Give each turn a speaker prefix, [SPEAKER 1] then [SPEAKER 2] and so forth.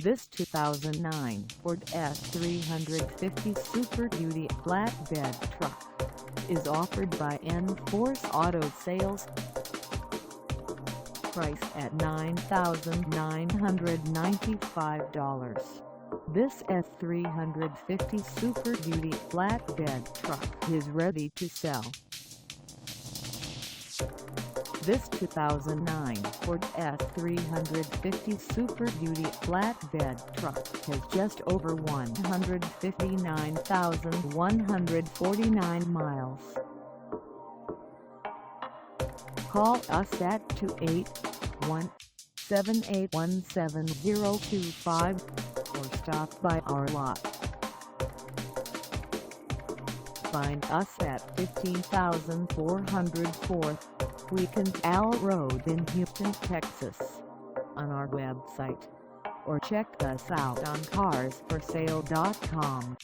[SPEAKER 1] This 2009 Ford F-350 Super Duty flatbed truck is offered by N-Force Auto Sales. Price at $9,995. This F-350 Super Duty flatbed truck is ready to sell. This 2009 Ford F-350 Super Duty flatbed truck has just over 159,149 miles. Call us at 281-781-7025 or stop by our lot. Find us at 15,404 Kuykendahl Road in Houston, Texas, on our website, or check us out on carsforsale.com.